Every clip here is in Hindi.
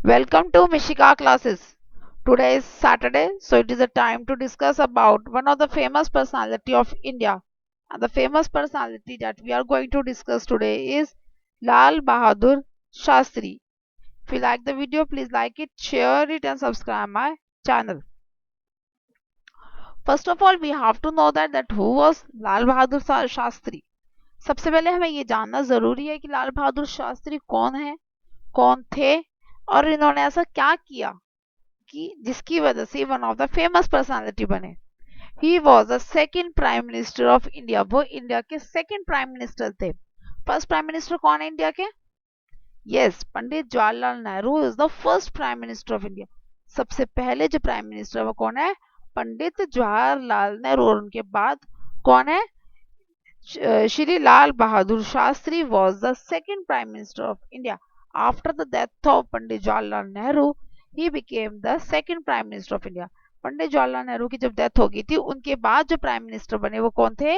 Welcome to Mishika classes. Today is Saturday, so it is a time to discuss about one of the famous personality of India. And the famous personality that we are going to discuss today is Lal Bahadur Shastri. If you like the video, please like it, share it and subscribe my channel. First of all, we have to know that who was Lal Bahadur Shastri. सबसे पहले हमें ये जानना जरूरी है कि लाल बहादुर शास्त्री कौन है, कौन थे और इन्होंने ऐसा क्या किया कि जिसकी वजह से one of the famous personality बने. He was the second prime minister of India. वो इंडिया के सेकेंड प्राइम मिनिस्टर थे. फर्स्ट प्राइम मिनिस्टर कौन है इंडिया के? Yes, Pandit Jawaharlal Nehru is the first prime minister of India. सबसे पहले जो प्राइम मिनिस्टर वो कौन है? पंडित जवाहरलाल नेहरू. और उनके बाद कौन है? Shri Lal Bahadur Shastri was the second Prime Minister of India. After the death of Pandit Jawaharlal Nehru, he became the second Prime Minister of India. पंडित जवाहरलाल नेहरू की जब डेथ हो गई थी उनके बाद जो प्राइम मिनिस्टर बने वो कौन थे?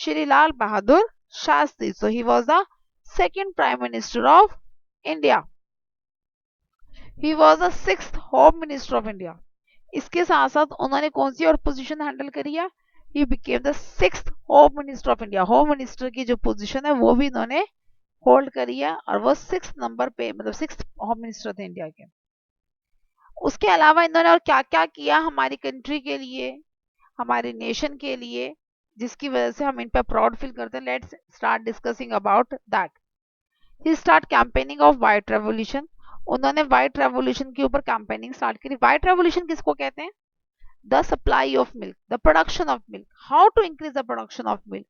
Shri Lal Bahadur Shastri. So he was the second prime minister of India. He was the sixth home minister of India. इसके साथ साथ उन्होंने कौन सी और पोजीशन हैंडल करी है? He became the sixth home minister of India. Home minister की जो पोजीशन है वो भी इन्होंने होल्ड करी है और वो सिक्स नंबर पे मतलब सिक्स होम मिनिस्टर थे इंडिया के. उसके अलावा इन्होंने और क्या क्या किया हमारी कंट्री के लिए, हमारे नेशन के लिए, जिसकी वजह से हम इन पर प्राउड फील करते हैं. Let's start discussing about that. He start campaigning of white revolution. उन्होंने व्हाइट रेवोल्यूशन के ऊपर कैंपेनिंग स्टार्ट करी. व्हाइट रेवोल्यूशन किसको कहते हैं? The supply of milk, the production of milk, how to increase the production of milk.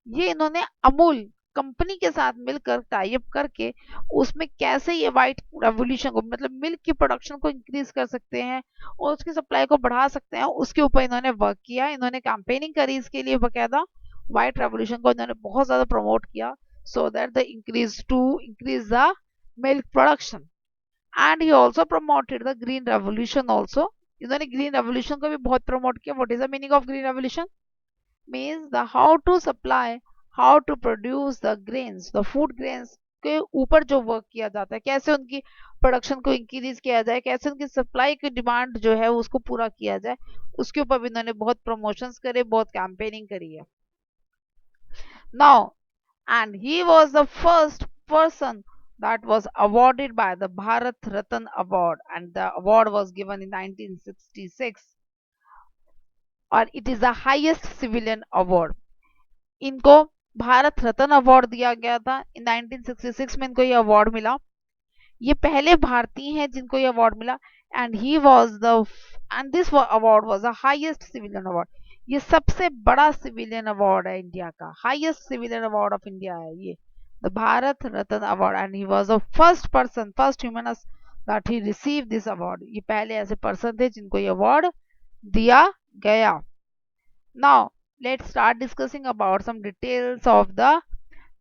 ये इन्होंने अमूल कंपनी के साथ मिलकर टाई अप करके उसमें कैसे ये व्हाइट रेवोल्यूशन को मतलब मिल्क की प्रोडक्शन को इंक्रीज कर सकते हैं और उसकी सप्लाई को बढ़ा सकते हैं, उसके ऊपर इन्होंने वर्क किया. इन्होंने कैंपेनिंग करी इसके लिए बकायदा. व्हाइट रेवोल्यूशन को इन्होंने बहुत ज्यादा प्रमोट किया so that the increase the milk production. And he also promoted the green revolution also. इन्होंने ग्रीन रेवोल्यूशन को भी बहुत प्रमोट किया. What is the meaning of green revolution? Means the how to supply, how to produce the grains, the food grains के ऊपर जो वर्क किया जाता है, कैसे उनकी प्रोडक्शन को इंक्रीज किया जाए, कैसे उनकी सप्लाई की डिमांड जो है उसको पूरा किया जाए, उसके ऊपर भी इन्होंने बहुत प्रमोशंस करे, बहुत कैंपेनिंग करी है. Now and he was the first person that was awarded by the Bharat Ratan Award, and the award was given in 1966 और it is the highest civilian award. इनको भारत रत्न अवार्ड दिया गया था. इन 1966 में इनको ये अवार्ड मिला. ये पहले भारतीय हैं जिनको ये अवार्ड मिला. And he was the end this award was the highest civilian award. ये सबसे बड़ा सिविलियन अवार्ड है इंडिया का. Highest civilian award of India है ये, the Bharat Ratna award. And he was the first person, first human that he receive this award. ये पहले ऐसे पर्सन थे जिनको ये अवार्ड दिया गया. Now let's start discussing about some details of the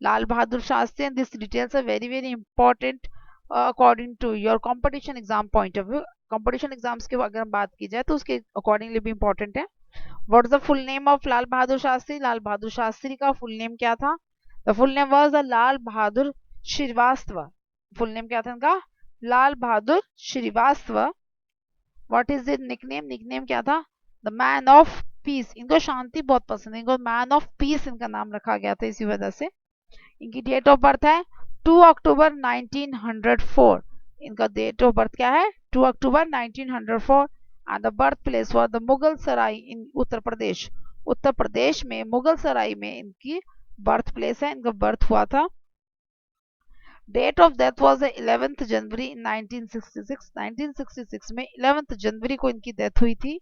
Lal Bahadur Shastri, and these details are very important according to your competition exam point of view. competition exams की अगर हम बात की जाए तो उसके accordingly भी important है. what is the full name of Lal Bahadur Shastri? लाल बहादुर शास्त्री का full name क्या था? the full name was the Lal Bahadur Shrivastava. full name क्या था इनका? लाल Bahadur Srivastava. what is the nickname? nickname क्या था? the man of peace. इनको शांति बहुत पसंद है, इनको मैन ऑफ पीस इनका नाम रखा गया था इसी वजह से. इनकी डेट ऑफ बर्थ है 2 अक्टूबर 1904. इनका डेट ऑफ बर्थ क्या है? 2 October 1904. And the birth place for the Mughal Sarai in Uttar Pradesh. Uttar Pradesh में मुगल सराय में इनकी बर्थ प्लेस है, इनका बर्थ हुआ था. डेट ऑफ डेथ वॉज 11 जनवरी 1966. 1966 में 11 जनवरी को इनकी डेथ हुई थी.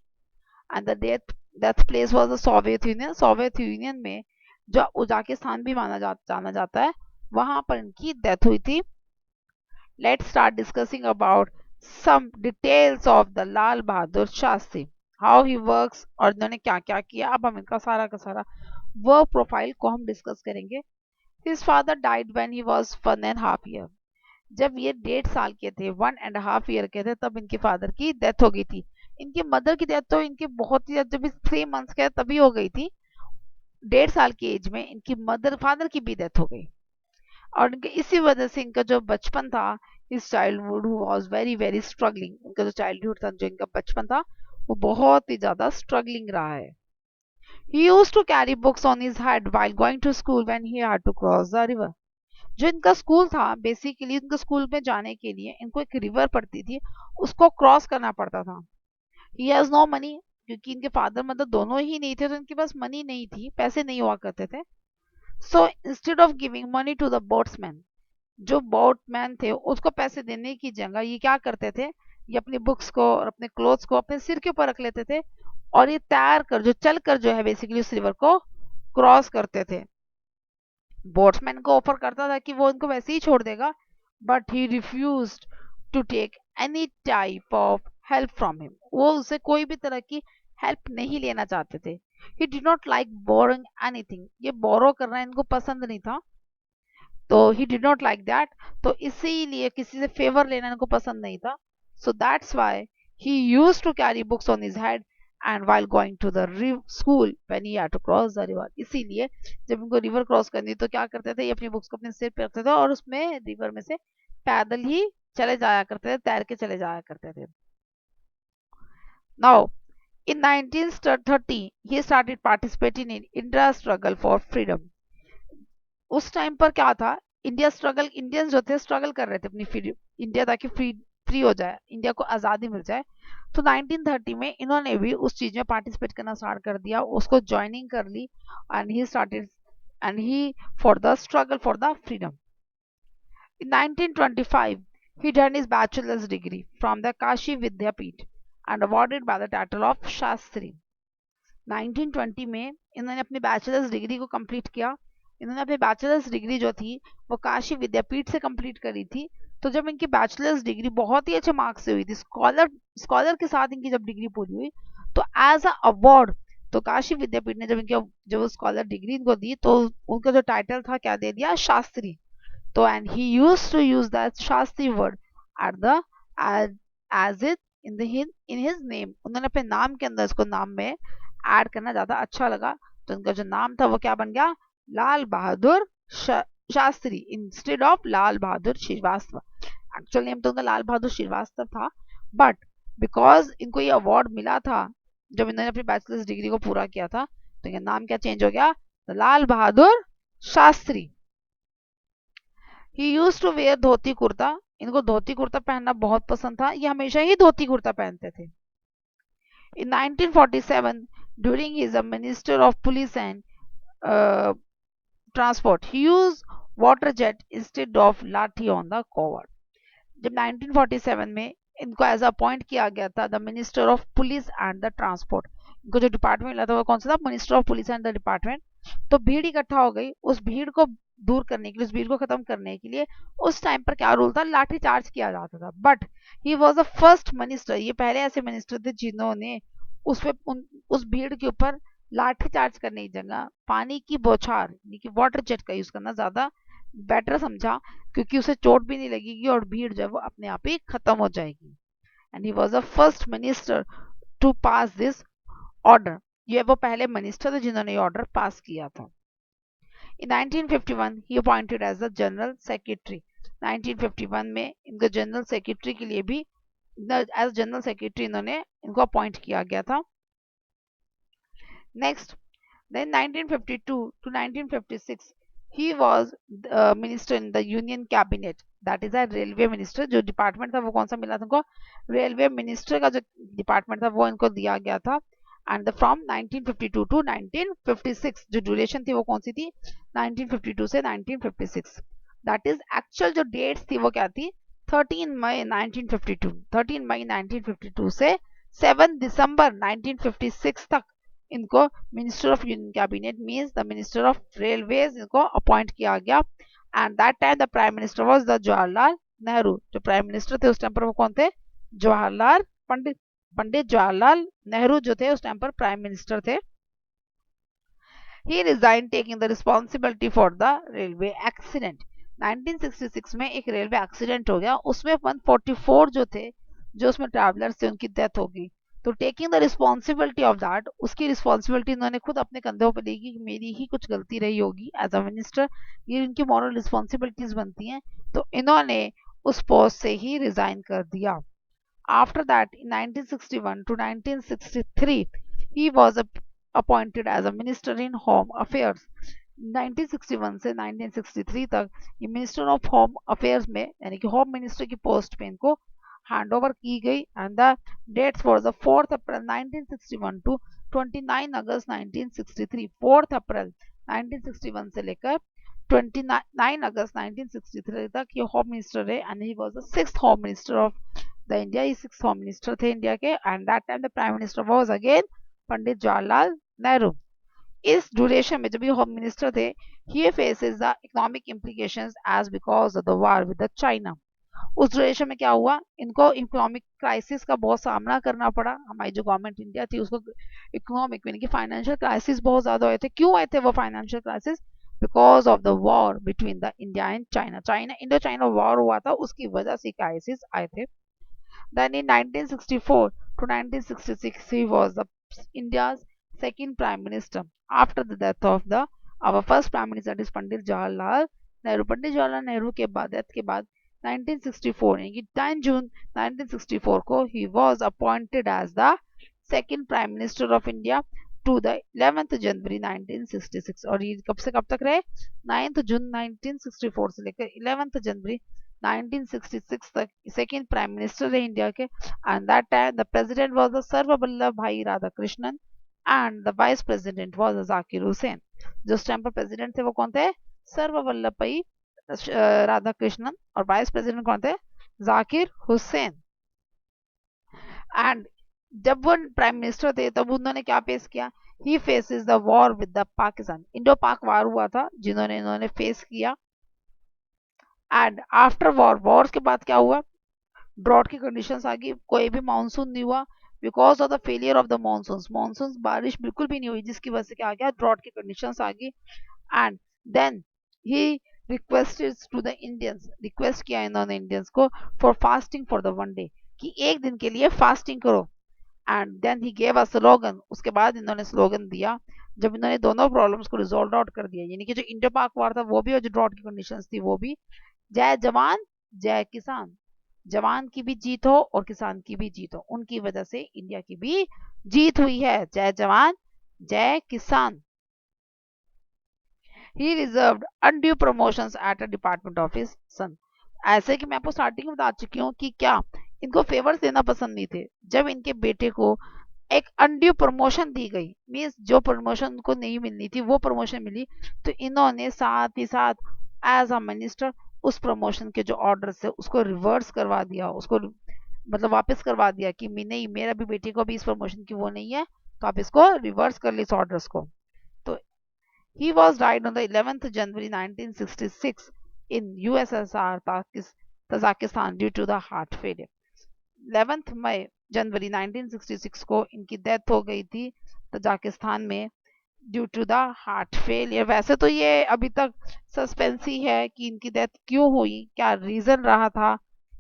And the death place was the Soviet union. Soviet union में जो उजाकिस्तान भी जाना जाता है, वहां पर इनकी डेथ हुई थी. Let's start discussing about some details of the Lal Bahadur Shastri, how he works और इन्होंने क्या क्या किया. अब हम इनका सारा का सारा वर्क प्रोफाइल को हम डिस्कस करेंगे. His father died when he was 1.5 year. जब ये 1.5 साल के थे, 1.5 ईयर के थे, तब इनके फादर की डेथ हो गई थी. इनकी मदर की डेथ तो इनके बहुत ही जब 3 मंथ्स के तभी हो गई थी. 1.5 साल की एज में इनकी फादर की भी डेथ हो गई. और इनके इसी वजह से इनका जो बचपन था his childhood was very very struggling, उनका जो चाइल्डहुड था, जो इनका बचपन था, वो बहुत ही ज्यादा स्ट्रगलिंग रहा है. He used to carry books on his head while going to school when he had to cross the river. जो इनका स्कूल था, बेसिकली इनका स्कूल में जाने के लिए इनको एक रिवर पड़ती थी, उसको क्रॉस करना पड़ता था. ही हैज नो मनी, क्योंकि इनके फादर मदर दोनों ही नहीं थे, तो इनके पास मनी नहीं थी, पैसे नहीं हुआ करते थे. So instead of giving money to the boatsman, जो बोटमैन थे उसको पैसे देने की जगह ये क्या करते थे, ये अपनी बुक्स को और अपने क्लोथ्स को अपने सिर के ऊपर रख लेते थे, और ये तैर कर जो चल कर जो है बेसिकली उस रिवर को क्रॉस करते थे. बोट्समैन को ऑफर करता था कि वो इनको वैसे ही छोड़ देगा, but he refused to take any type of help from him, वो उससे कोई भी तरह की हेल्प नहीं लेना चाहते थे. He did not like boring anything, ये बोरो करना इनको पसंद नहीं था, तो he did not like that, तो इसीलिए किसी से फेवर लेना इनको पसंद नहीं था. So that's why he used to carry books on his head and while going to the school when he had to cross the river. इसीलिए जब इनको रिवर क्रॉस करनी तो क्या करते थे, ये अपनी बुक्स को अपने सिर पे रखते थे और उसमें रिवर में से पैदल ही चले जाया करते थे, तैर के चले जाया करते थे. Now in 1930 he started participating in India's struggle for freedom. उस टाइम पर क्या था, इंडियंस जो थे स्ट्रगल कर रहे थे अपनी इंडिया ताकि फ्री हो जाए, इंडिया को आज़ादी मिल जाए. तो 1930 में इन्होंने भी उस चीज में पार्टिसिपेट करना स्टार्ट कर दिया, उसको ज्वाइनिंग कर ली, and he for the struggle for the freedom. In 1925 he done his bachelor's degree from the Kashi Vidyapeeth and awarded by the title of Shastri. 1920 में इन्होंने अपनी बैचलर्स डिग्री को कंप्लीट किया. इन्होंने अपनी बैचलर्स डिग्री जो थी वो काशी विद्यापीठ से कंप्लीट करी थी. तो जब इनकी बैचलर्स डिग्री बहुत ही अच्छे मार्क्स से हुई थी, स्कॉलर के साथ इनकी जब डिग्री पूरी हुई, तो एज अ अवार्ड तो काशी विद्यापीठ ने जब स्कॉलर डिग्री इनको दी, तो उनका जो टाइटल था क्या दे दिया, शास्त्री. तो and he used to use that Shastri word at the age it in his name. उन्होंने अपने नाम के अंदर इसको नाम में ऐड करना ज्यादा अच्छा लगा, तो उनका जो नाम था वो क्या बन गया, Lal Bahadur Shastri instead of Lal Bahadur Shrivastava. Actual name तो उनका लाल बहादुर श्रीवास्तव था, बट बिकॉज इनको ये अवार्ड मिला था जब इन्होंने अपनी बैचलर्स डिग्री को पूरा किया था, तो इनका नाम क्या चेंज हो गया, Lal Bahadur Shastri. He used to wear dhoti kurta, इनको धोती कुर्ता पहनना बहुत पसंद था, ये हमेशा ही धोती कुर्ता पहनते थे. In 1947, during his Minister of Police and Transport, he used water jet instead of लाठी on the cover. जब 1947 में इनको एज अपॉइंट किया गया था the minister of police and the transport, इनको जो डिपार्टमेंट मिला था वो कौन सा था, minister of police and the department. तो भीड़ इकट्ठा हो गई, उस भीड़ को दूर करने के लिए, उस भीड़ को खत्म करने के लिए उस टाइम पर क्या रूल था, लाठी चार्ज किया जाता था. But he was the first minister, ये पहले ऐसे मिनिस्टर थे जिन्होंने उस भीड़ के ऊपर लाठी चार्ज करने की जगह पानी की बौछार यानी कि वाटर जेट का यूज करना ज्यादा बेटर समझा, क्योंकि उसे चोट भी नहीं लगेगी और भीड़ जो है वो अपने आप ही खत्म हो जाएगी. And he was the first minister to pass this order, ये वो पहले मिनिस्टर थे जिन्होंने ये ऑर्डर पास किया था. In 1951 he appointed as the general secretary. 1951 में इनको जनरल सेक्रेटरी के लिए भी एज जनरल सेक्रेटरी इन्होंने इनको अपॉइंट किया गया था. Next, then 1952 to 1956 he was minister in the union cabinet, that is a railway minister. जो डिपार्टमेंट था वो कौन सा मिला था इनको, रेलवे मिनिस्टर का जो डिपार्टमेंट था वो इनको दिया गया था. एंड फ्रॉम 1952 टू 1956 जो ड्यूरेशन थी वो कौन सी थी, 1952 से 1956. दैट इज एक्चुअल जो डेट्स थी वो क्या थी, 13 मई 1952, 13 मई 1952 से 7 दिसंबर 1956 तक इनको minister of union cabinet means the minister of railways इनको अपॉइंट किया गया. And that time the prime minister was the Jawaharlal Nehru. जो प्राइम मिनिस्टर थे उस टाइम पर वो कौन थे, जवाहरलाल पंडित जवाहरलाल नेहरू जो थे उस टाइम पर प्राइम मिनिस्टर थे. He resign taking the responsibility for the railway accident. 1966 में एक रेलवे एक्सीडेंट हो गया, उसमें 144 जो थे, जो उसमें ट्रैवलर्स थे, उनकी डेथ हो गई. तो taking the responsibility of that, उसकी रिस्पॉन्सिबिलिटी इन्होंने खुद अपने कंधों पर ली कि मेरी ही कुछ गलती रही होगी एज अ मिनिस्टर, ये इनकी मॉरल रिस्पॉन्सिबिलिटीज बनती हैं. तो इन्होंने उस पोस्ट से ही रिजाइन कर दिया। After that in 1961 to 1963 he was appointed as a minister in home affairs। 1961 से 1963 तक ये मिनिस्टर ऑफ होम अफेयर्स में यानी कि होम मिनिस्टर की पोस्ट पे इनको हैंड ओवर की गई and the dates for the 4 April 1961 to 29 August 1963। 4 April 1961 से लेकर 29 अगस्त 1963 तक ये होम मिनिस्टर रहे and he was the sixth home minister of the India. ये सिक्स होम मिनिस्टर थे इंडिया के and that time the prime minister was again Pandit Jawaharlal Nehru. इस ड्यूरेशन में जब ये होम मिनिस्टर थे he faces the economic implications as because of the war with the China. उस ड्यूरेशन में क्या हुआ, इनको इकोनॉमिक क्राइसिस का बहुत सामना करना पड़ा। हमारी जो गवर्नमेंट इंडिया थी उसको इकोनॉमिक यानी कि फाइनेंशियल क्राइसिस बहुत ज्यादा हुए थे। क्यों आए थे वो financial crisis? Because of the war between the India and China. China Indo China war हुआ था, उसकी वजह से क्राइसिस आए थे। Then in 1964 to 1966 he was India's second prime minister after the death of the our first prime minister, that is Pandit Jawaharlal Nehru। पंडित जवाहरलाल नेहरू के बाद डेथ के बाद 1964 यानी कि 10 जून 1964 को he was appointed as the second prime minister of India to the 11th जनवरी 1966। और ये कब से कब तक रहे? 9th जून 1964 से लेकर 11th जनवरी 1966 तक सेकेंड प्राइम मिनिस्टर रहे इंडिया के। And that time the president was the सर्ववल्लभ भाई Radhakrishnan and the vice president was Zakir Hussain. जो उस टाइम पर प्रेसिडेंट थे वो कौन थे? सर्ववल्लभ भाई राधाकृष्णन। और वाइस प्रेसिडेंट कौन थे? जाकिर हुसैन। एंड जब वो प्राइम मिनिस्टर थे तब उन्होंने क्या फेस किया? He faces the war with the Pakistan. Indo Pak war हुआ था जिन्होंने इन्होंने फेस किया। एंड आफ्टर वॉर्स के बाद क्या हुआ? ड्रॉट की कंडीशंस आ गई, कोई भी मानसून नहीं हुआ because of the failure of the monsoon. बारिश बिल्कुल भी नहीं हुई जिसकी वजह से क्या आ गया? ड्रॉट की कंडीशंस आ गई। And then he requested to the Indians, request किया इन्होंने इंडियंस को for fasting for the one day, कि एक दिन के लिए फास्टिंग करो। And then he gave a slogan, उसके बाद इन्होंने स्लोगन दिया जब इन्होंने दोनों प्रॉब्लम्स को रिजोल्व आउट कर दिया, यानी कि जो इंडो पाक वार था वो भी और जो ड्रॉट की कंडीशंस थी वो भी। जय जवान जय किसान, जवान की भी जीत हो और किसान की भी जीत हो, उनकी वजह से इंडिया की भी जीत हुई है। जय जवान जय किसान। He reserved undue promotions at a department office son. ऐसे कि मैं आपको स्टार्टिंग में बता चुकी हूँ कि क्या इनको फेवर्स देना पसंद नहीं थे। जब इनके बेटे को एक अनड्यू प्रमोशन दी गई, मीन्स जो प्रमोशन उनको नहीं मिलनी थी वो प्रमोशन मिली, तो इन्होंने साथ ही साथ एज अ मिनिस्टर उस प्रमोशन के जो ऑर्डर है उसको रिवर्स करवा दिया, उसको मतलब वापस करवा दिया कि नहीं, मेरा भी बेटे को भी इस प्रमोशन की वो नहीं है, तो आप इसको रिवर्स कर ली इस ऑर्डर्स को। तो he was died on the 11th January 1966 in USSR Tajikistan due to the heart failure। 11th मई जनवरी 1966 को इनकी डेथ हो गई थी तजाकिस्तान में due to the heart failure. वैसे तो ये अभी तक सस्पेंस ही है कि इनकी डेथ क्यों हुई, क्या रीजन रहा था,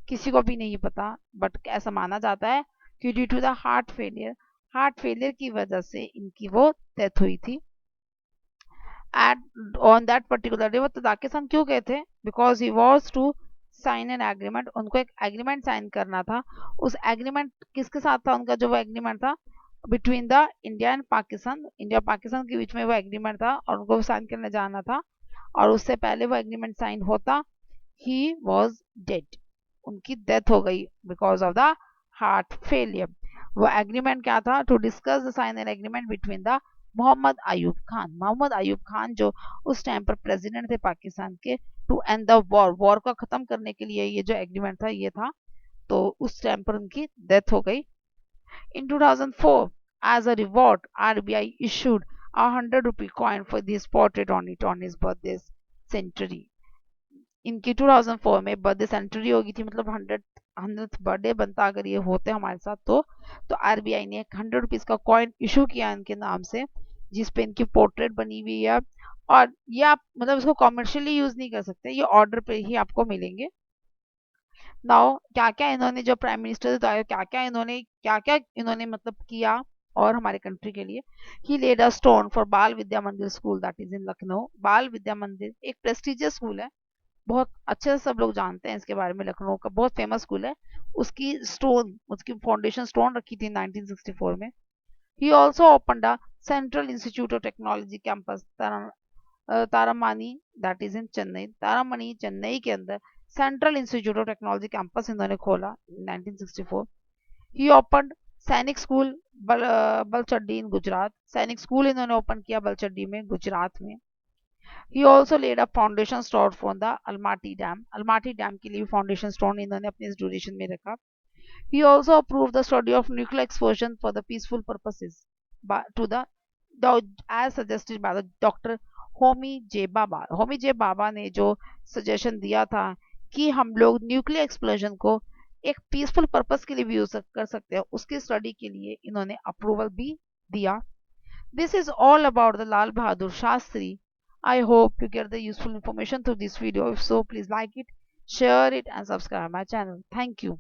किसी को भी नहीं पता, बट ऐसा माना जाता है कि due to the heart failure की वजह से इनकी वो डेथ हुई थी। And on that particular day वो तजाकिस्तान क्यों गए थे? Because he was to sign an agreement, उनको एक एग्रीमेंट साइन करना था। उस एग्रीमेंट किसके साथ था उनका? जो वो एग्रीमेंट था between the India and Pakistan, India Pakistan के बीच में वो एग्रीमेंट था और उनको साइन करने जाना था। और उससे पहले वो एग्रीमेंट साइन होता ही वॉज डेड, उनकी डेथ हो गई because of the heart failure. वो एग्रीमेंट क्या था? To discuss the sign an agreement between the Mohammad Ayub Khan जो उस टाइम पर प्रेसिडेंट थे पाकिस्तान के, टू एंड द वॉर को खत्म करने के लिए ये जो एग्रीमेंट था ये था। तो उस टाइम पर उनकी डेथ हो गई। In 2004, as a reward, RBI issued a 100 rupee coin for this portrait on it on his birthday century। इनकी 2004 में बर्थडे सेंचुरी होगी थी, मतलब 100th बर्थडे बनता अगर ये होते हमारे साथ तो आरबीआई ने एक 100 रुपीज का कॉइन इशू किया इनके नाम से जिसपे इनकी पोर्ट्रेट बनी हुई है। और ये आप मतलब इसको कॉमर्शियली यूज नहीं कर सकते, ये ऑर्डर पे ही आपको मिलेंगे। नाउ क्या क्या इन्होंने जो प्राइम मिनिस्टर थे क्या क्या इन्होंने मतलब किया और हमारे कंट्री के लिए। ही लेड अ स्टोन फॉर बाल विद्या मंदिर स्कूल दैट इज इन लखनऊ। बाल विद्या मंदिर एक प्रेस्टिजियस स्कूल है बहुत अच्छे से सब लोग जानते हैं इसके बारे में, लखनऊ का बहुत फेमस स्कूल है। उसकी फाउंडेशन स्टोन रखी थी 1964 में। He also open the central institute of technology campus Taramani, that is in Chennai. Taramani Chennai के अंदर central institute of technology campus इन्होंने खोला 1964। He open Sainik school Balachadi in Gujarat. Sainik school इन्होंने ओपन किया बलचड्डी में, गुजरात में। He also laid a foundation stone for the Almatti dam. Almatti dam के लिए फाउंडेशन स्टोन इन्होंने अपने इस ड्यूरेशन में रखा। He also approved the study of nuclear explosion for the peaceful purposes to the as suggested by the Dr. Homi जे बाबा। होमी जे बाबा ने जो सजेशन दिया था कि हम लोग न्यूक्लियर एक्सप्लोजन को एक पीसफुल पर्पस के लिए भी यूज कर सकते हैं, उसकी स्टडी के लिए इन्होंने अप्रूवल भी दिया। This is all about the Lal Bahadur Shastri. I hope you get the useful information through this video. If so, please like it, share it, and subscribe my channel. Thank you.